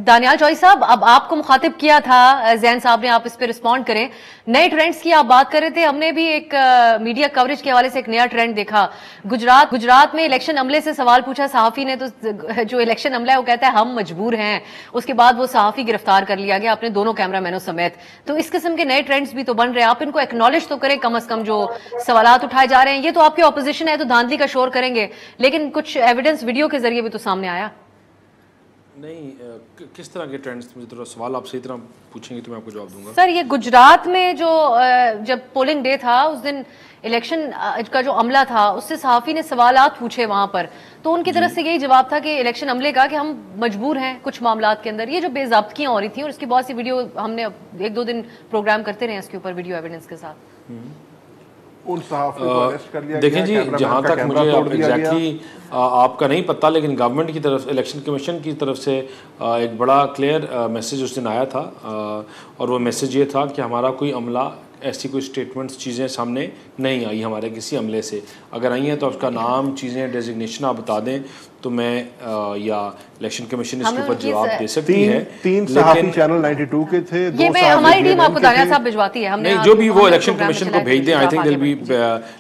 دانیال چوئی صاحب، اب آپ کو مخاطب کیا تھا زین صاحب نے، آپ اس پہ رسپونڈ کریں. نئے ٹرینڈز کی آپ بات کر رہے تھے. ہم نے بھی ایک میڈیا کوریج کے حوالے سے ایک نیا ٹرینڈ دیکھا. گجرات میں الیکشن عملے سے سوال پوچھا صحافی نے، تو جو الیکشن عملہ ہے وہ کہتا ہے ہم مجبور ہیں. اس کے بعد وہ صحافی گرفتار کر لیا گیا اپنے دونوں کیمرہ مینوں سمیت. تو اس قسم کے نئے ٹرینڈز بھی تو بن رہے ہیں. آپ ان کو ایکنالج تو کریں کم از کم. جو سوالات اٹھائے جا رہے ہیں، یہ تو آپ کی اپوزیشن ہے تو دھاندلی کا شور کریں گے، لیکن کچھ ایویڈنس ویڈیو کے ذریعے بھی تو سامنے آیا. نہیں، کس طرح کے ٹرینڈز؟ مجھے تھوڑا سوال آپ صحیح طرح پوچھیں گے تو میں آپ کو جواب دوں گا. سر، یہ گجرات میں جو جب پولنگ ڈے تھا اس دن الیکشن کا جو عملہ تھا اس سے صحافی نے سوالات پوچھے وہاں پر، تو ان کی طرف سے یہی جواب تھا کہ الیکشن عملے کا کہ ہم مجبور ہیں کچھ معاملات کے اندر. یہ جو بے ضابطگیاں ہو رہی تھیں، اور اس کی بہت سی ویڈیو ہم نے 1-2 دن پروگرام کرتے رہے اس کے اوپر ویڈیو ایویڈنس کے ساتھ. دیکھیں جی، جہاں تک مجھے ایگزیکٹلی آپ کا نہیں پتہ، لیکن گورنمنٹ کی طرف، الیکشن کمیشن کی طرف سے ایک بڑا کلیئر میسیج اس دن آیا تھا، اور وہ میسیج یہ تھا کہ ہمارا کوئی عملہ، ایسی کوئی سٹیٹمنٹس چیزیں سامنے نہیں آئی ہمارے کسی عملے سے. اگر آئی ہیں تو اس کا نام، چیزیں، ڈیزگنیشن آپ بتا دیں تو میں یا الیکشن کمیشن اس کے اوپر جواب دے سکتی ہے. 3 صحافی چینل 92 کے تھے. یہ ہماری ٹیم آپ کو دانیال صاحب بھجواتی ہے. نہیں، جو بھی وہ الیکشن کمیشن کو بھیج دیں، آئی تھنک دل بھی،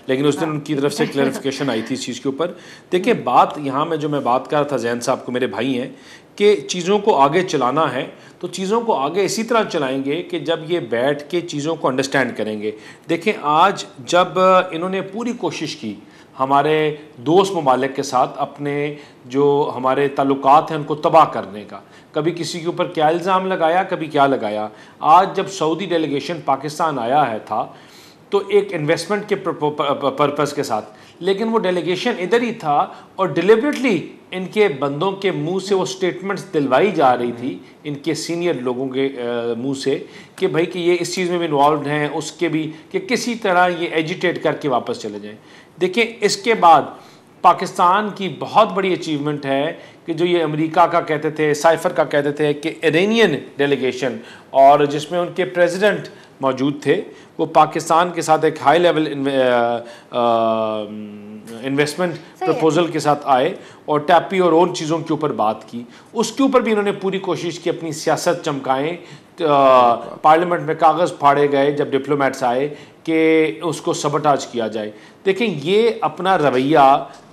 لیکن اس دن ان کی طرف سے کلیریفیکیشن آئی تھی اس چیز کے اوپر. دیکھیں، بات یہاں میں جو میں بات کر رہا تھا زین صاحب کو، میرے بھائی ہیں، کہ چیزوں کو آگے چلانا ہے تو چیزوں کو آگے اسی طرح چلائیں گے کہ جب یہ بیٹھ کے چیزوں کو انڈرسٹینڈ کریں گے. دیکھیں، آج جب انہوں نے پوری کوشش کی ہمارے دوست ممالک کے ساتھ اپنے جو ہمارے تعلقات ہیں ان کو تباہ کرنے کا، کبھی کسی کے اوپر کیا الزام لگایا، کبھی کیا لگایا. آج جب سعودی ڈیلیگیشن پاکستان آیا ہے تھا تو ایک انویسٹمنٹ کے پرپز کے ساتھ، لیکن وہ ڈیلیگیشن ادھر ہی تھا اور ڈیلیبریٹلی ان کے بندوں کے منہ سے وہ سٹیٹمنٹس دلوائی جا رہی تھی، ان کے سینئر لوگوں کے منہ سے، کہ بھائی کہ یہ اس چیز میں بھی انوالوڈ ہیں، اس کے بھی، کہ کسی طرح یہ ایجیٹیٹ کر کے واپس چلے جائیں. دیکھیں، اس کے بعد پاکستان کی بہت بڑی اچیومنٹ ہے کہ جو یہ امریکہ کا کہتے تھے، سائفر کا کہتے تھے کہ ایرانین ڈیلیگیشن، اور جس میں ان کے پریزیڈنٹ موجود تھے، وہ پاکستان کے ساتھ ایک ہائی لیول انویسٹمنٹ پرپوزل کے ساتھ آئے اور ٹیپی اور ان چیزوں کے اوپر بات کی. اس کے اوپر بھی انہوں نے پوری کوشش کی اپنی سیاست چمکائیں. پارلیمنٹ میں کاغذ پھاڑے گئے جب ڈپلومیٹس آئے کہ اس کو سبٹاج کیا جائے. دیکھیں، یہ اپنا رویہ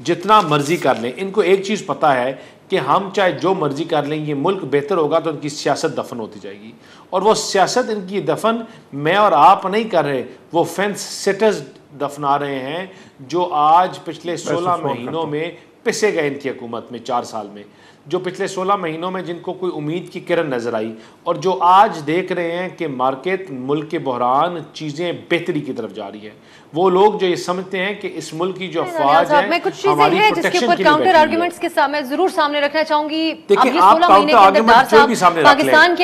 جتنا مرضی کر لیں، ان کو ایک چیز پتہ ہے کہ ہم چاہے جو مرضی کر لیں، یہ ملک بہتر ہوگا تو ان کی سیاست دفن ہوتی جائے گی. اور وہ سیاست ان کی دفن میں اور آپ نہیں کر رہے، وہ فینس سٹرز دفنا رہے ہیں جو آج پچھلے 16 مہینوں میں پسے گئے ان کی حکومت میں. 4 سال میں جو پچھلے 16 مہینوں میں جن کو کوئی امید کی کرن نظر آئی، اور جو آج دیکھ رہے ہیں کہ مارکیٹ، ملک کے بحران، چیزیں بہتری کی طرف جا رہی ہیں، وہ لوگ جو یہ سمجھتے ہیں کہ اس ملک کی جو افواج ہے میں کچھ چیزیں ہیں جس کے اوپر کاؤنٹر آرگیومنٹس کے ساتھ میں ضرور سامنے رکھنا چاہوں گی. دیکھیں، آپ کاؤنٹر آرگیومنٹ جو بھی سامنے رکھ لیں، پاکستان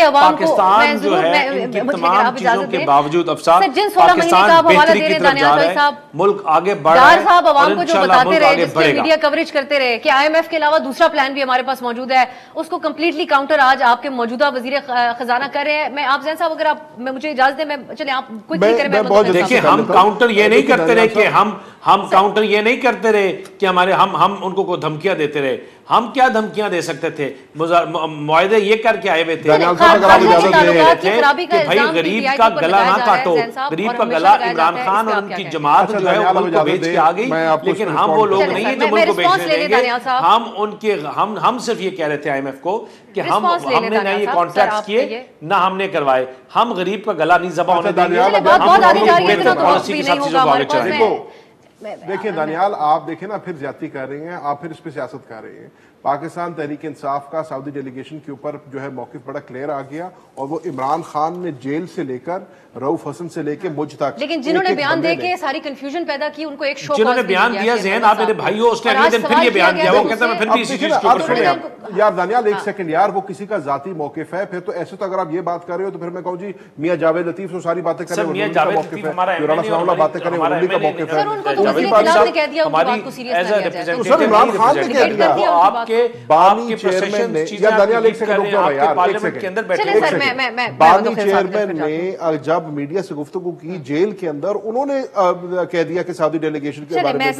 جو ہے ان کی تمام چیزوں کے باوجود افسار پاکستان بہتری کی طرف جا رہا ہے، ملک آگے بڑھ رہا ہے، صاحب عوام کو جو انشاءاللہ بتاتے ملک رہے، آگے جس بڑھے پہ گا. میڈیا کوریج کرتے رہے کہ IMF کے علاوہ دوسرا پلان بھی ہمارے پاس موجود ہے، اس کو کمپلیٹلی کاؤنٹر آج آپ کے موجودہ وزیر خزانہ کر رہے ہیں. میں آپ زین صاحب، اگر آپ مجھے اجازت دیں، میں چلیں آپ کچھ نہیں کریں. دیکھیں، ہم کاؤنٹر یہ نہیں کرتے رہے کہ ہم کاؤنٹر یہ نہیں کرتے رہے کہ ہمارے ہم ان کو دھمکیاں دیتے رہے. ہم کیا دھمکیاں دے سکتے تھے؟ معاہدے یہ کر کے آئے ہوئے تھے کہ بھائی غریب کا گلا نہ کاٹو. غریب کا گلا عمران خان اور ان کی جماعت جو ہے وہ ملک کو بیچ کے آ گئی، لیکن ہم وہ لوگ نہیں ہیں جو ملک کو بیچنے دیں گے. ہم صرف یہ کہہ رہے تھے IMF کو کہ ہم نے نہ یہ کانٹریکٹس کیے نہ ہم نے کروائے. ہم غریب کا گلا نہیں ذبح ہونے دیں گے. ہم پالیسی کے ساتھ چیزوں کو آگے چلائیں گے. دیکھیں دانیال، آپ دیکھیں نا، پھر زیادتی کر رہے ہیں آپ، پھر اس پہ سیاست کر رہے ہیں. پاکستان تحریک انصاف کا سعودی ڈیلیگیشن کے اوپر جو ہے موقف بڑا کلیئر آ گیا، اور وہ عمران خان نے جیل سے لے کر رؤف حسن سے لے کے مجھ تک، لیکن جنہوں نے بیان دے کے ساری کنفیوژن پیدا کی، ان کو ایک شو جنہوں نے بیان دیا، زین آپ میرے بھائی ہو، اس نے اگلے دن پھر یہ بیان دیا، وہ کہتا ہے میں پھر بھی اسی چیز کے اوپر کھڑے ہوں. یار دانیال ایک سیکنڈ یار، وہ کسی کا ذاتی موقف ہے. پھر تو ایسے تو اگر آپ یہ بات کر رہے ہو تو پھر میں کہوں جی میاں جاوید لطیف سے ساری باتیں کریں، میاں جاوید لطیف ہمارا رانا ثناء اللہ باتیں کریں، انہی کا موقف ہے. بانی چیئرمین نے، یا دانیال ایک سیکنڈ رک جاؤ یار، بانی چیئرمین نے جب میڈیا سے گفتگو کی جیل کے اندر، انہوں نے کہہ دیا کہ سعودی ڈیلیگیشن کے بارے میں